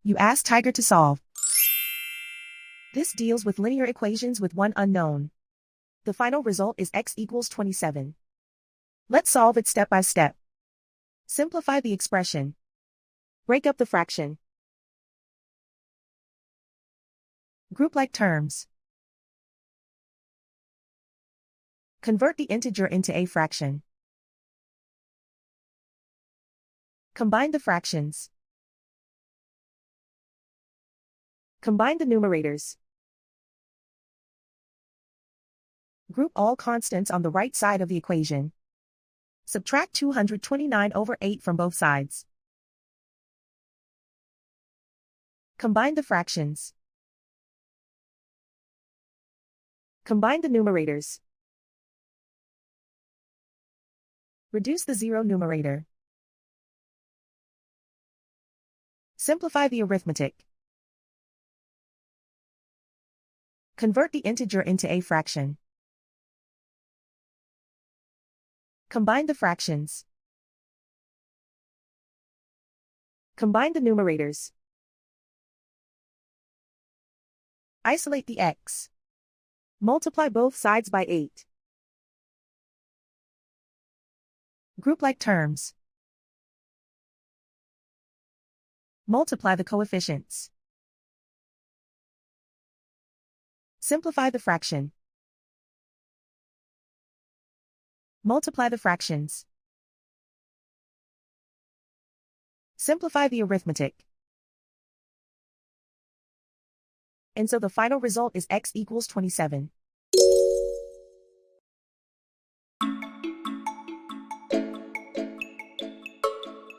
You ask Tiger to solve. This deals with linear equations with one unknown. The final result is x equals 27. Let's solve it step by step. Simplify the expression. Break up the fraction. Group like terms. Convert the integer into a fraction. Combine the fractions. Combine the numerators. Group all constants on the right side of the equation. Subtract 229 over 8 from both sides. Combine the fractions. Combine the numerators. Reduce the zero numerator. Simplify the arithmetic. Convert the integer into a fraction. Combine the fractions. Combine the numerators. Isolate the x. Multiply both sides by 8. Group like terms. Multiply the coefficients. Simplify the fraction. Multiply the fractions. Simplify the arithmetic. And so the final result is x equals 27.